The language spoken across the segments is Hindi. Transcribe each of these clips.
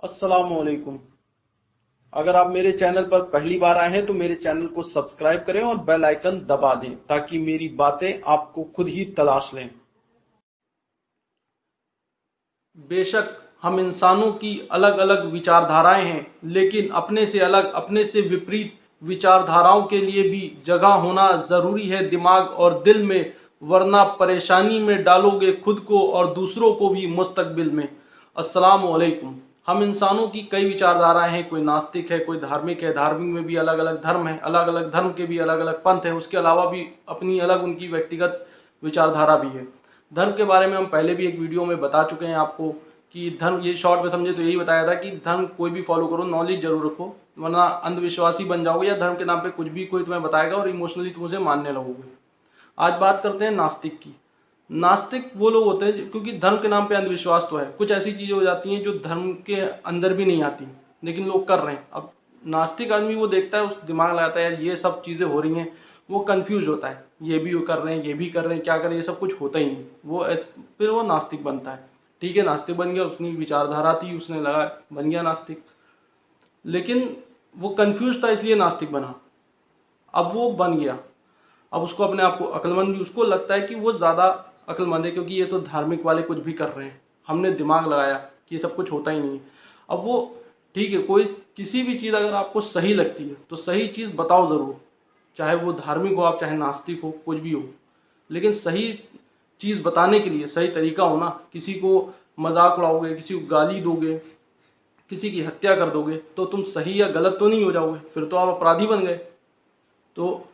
अस्सलामुअलैकुम। अगर आप मेरे चैनल पर पहली बार आए हैं तो मेरे चैनल को सब्सक्राइब करें और बेल आइकन दबा दें ताकि मेरी बातें आपको खुद ही तलाश लें। बेशक हम इंसानों की अलग अलग विचारधाराएं हैं, लेकिन अपने से अलग, अपने से विपरीत विचारधाराओं के लिए भी जगह होना जरूरी है दिमाग और दिल में, वरना परेशानी में डालोगे खुद को और दूसरों को भी मुस्तकबिल में। अस्सलाम वालेकुम। हम इंसानों की कई विचारधाराएं हैं, कोई नास्तिक है, कोई धार्मिक है, धार्मिक में भी अलग अलग धर्म है, अलग अलग धर्म के भी अलग अलग पंथ है, उसके अलावा भी अपनी अलग उनकी व्यक्तिगत विचारधारा भी है। धर्म के बारे में हम पहले भी एक वीडियो में बता चुके हैं आपको कि धर्म, ये शॉर्ट में समझे तो यही बताया था कि धर्म कोई भी फॉलो करो, नॉलेज जरूर रखो, वरना अंधविश्वासी बन जाओगे या धर्म के नाम पे कुछ भी कोई तुम्हें बताएगा और इमोशनली तुम उसे मानने लगोगे। आज बात करते हैं नास्तिक की। नास्तिक वो लोग होते हैं क्योंकि धर्म के नाम पे अंधविश्वास तो है, कुछ ऐसी चीजें हो जाती हैं जो धर्म के अंदर भी नहीं आती लेकिन लोग कर रहे हैं। अब नास्तिक आदमी वो देखता है, उस दिमाग लगाता है यार ये सब चीजें हो रही हैं, वो कंफ्यूज होता है, ये भी वो कर रहे हैं, ये भी कर रहे हैं, क्या करें, ये सब कुछ होता ही नहीं, फिर वो नास्तिक बनता है। ठीक है, नास्तिक बन गया, उसकी विचारधारा थी, उसने लगा बन गया नास्तिक, लेकिन वो कंफ्यूज था इसलिए नास्तिक बना। अब वो बन गया, अब उसको अपने आप को अक्लमंद भी, उसको लगता है कि वो ज़्यादा अक्लमंद है क्योंकि ये तो धार्मिक वाले कुछ भी कर रहे हैं, हमने दिमाग लगाया कि ये सब कुछ होता ही नहीं है। अब वो ठीक है, कोई किसी भी चीज़ अगर आपको सही लगती है तो सही चीज़ बताओ ज़रूर, चाहे वो धार्मिक हो, आप चाहे नास्तिक हो, कुछ भी हो, लेकिन सही चीज़ बताने के लिए सही तरीका हो ना। किसी को मजाक उड़ाओगे, किसी को गाली दोगे, किसी की हत्या कर दोगे तो तुम सही या गलत तो नहीं हो जाओगे, फिर तो आप अपराधी बन गए। तो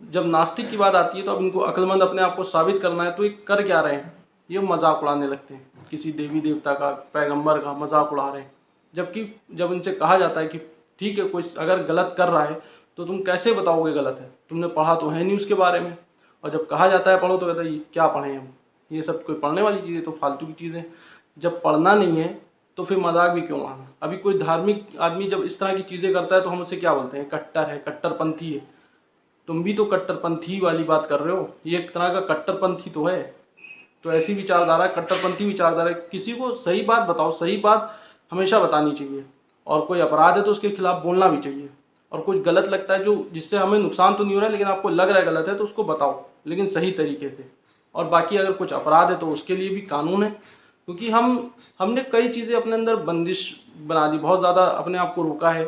जब नास्तिक की बात आती है तो अब इनको अक्लमंद अपने आप को साबित करना है, तो ये कर क्या रहे हैं, ये मजाक उड़ाने लगते हैं, किसी देवी देवता का, पैगंबर का मजाक उड़ा रहे हैं। जबकि जब इनसे कहा जाता है कि ठीक है, कोई अगर गलत कर रहा है तो तुम कैसे बताओगे गलत है, तुमने पढ़ा तो है नहीं उसके बारे में। और जब कहा जाता है पढ़ो तो कहता है ये क्या पढ़ें हम, ये सब कोई पढ़ने वाली चीज़ें, तो फालतू की चीज़ें। जब पढ़ना नहीं है तो फिर मजाक भी क्यों उड़ाना। अभी कोई धार्मिक आदमी जब इस तरह की चीज़ें करता है तो हम उसे क्या बोलते हैं, कट्टर है, कट्टरपंथी है। तुम भी तो कट्टरपंथी वाली बात कर रहे हो, ये एक तरह का कट्टरपंथी तो है। तो ऐसी विचारधारा, कट्टरपंथी विचारधारा, किसी को सही बात बताओ, सही बात हमेशा बतानी चाहिए, और कोई अपराध है तो उसके खिलाफ बोलना भी चाहिए। और कुछ गलत लगता है जो जिससे हमें नुकसान तो नहीं हो रहा है लेकिन आपको लग रहा है गलत है, तो उसको बताओ लेकिन सही तरीके से। और बाकी अगर कुछ अपराध है तो उसके लिए भी कानून है, क्योंकि हमने कई चीज़ें अपने अंदर बंदिश बना दी, बहुत ज़्यादा अपने आप को रोका है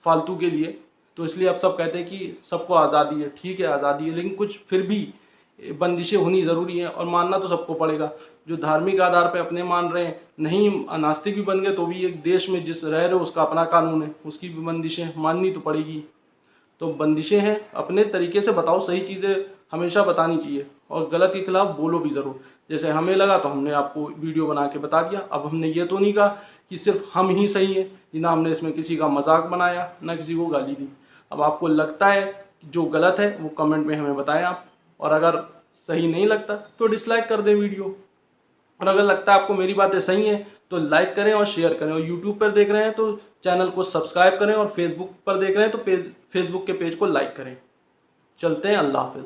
फालतू के लिए। तो इसलिए अब सब कहते हैं कि सबको आज़ादी है, ठीक है आज़ादी है, लेकिन कुछ फिर भी बंदिशें होनी ज़रूरी हैं और मानना तो सबको पड़ेगा। जो धार्मिक आधार पर अपने मान रहे हैं, नहीं नास्तिक भी बन गए तो भी एक देश में जिस रह रहे हो उसका अपना कानून है, उसकी भी बंदिशें माननी तो पड़ेगी। तो बंदिशें हैं, अपने तरीके से बताओ, सही चीज़ें हमेशा बतानी चाहिए और गलत के खिलाफ बोलो भी ज़रूर। जैसे हमें लगा तो हमने आपको वीडियो बना के बता दिया। अब हमने ये तो नहीं कहा कि सिर्फ हम ही सही हैं, ना हमने इसमें किसी का मजाक बनाया, ना किसी को गाली दी। अब आपको लगता है कि जो गलत है वो कमेंट में हमें बताएं आप, और अगर सही नहीं लगता तो डिसलाइक कर दें वीडियो। और अगर लगता है आपको मेरी बातें सही हैं तो लाइक करें और शेयर करें, और यूट्यूब पर देख रहे हैं तो चैनल को सब्सक्राइब करें, और फेसबुक पर देख रहे हैं तो फेसबुक के पेज को लाइक करें। चलते हैं, अल्लाह हाफिज़।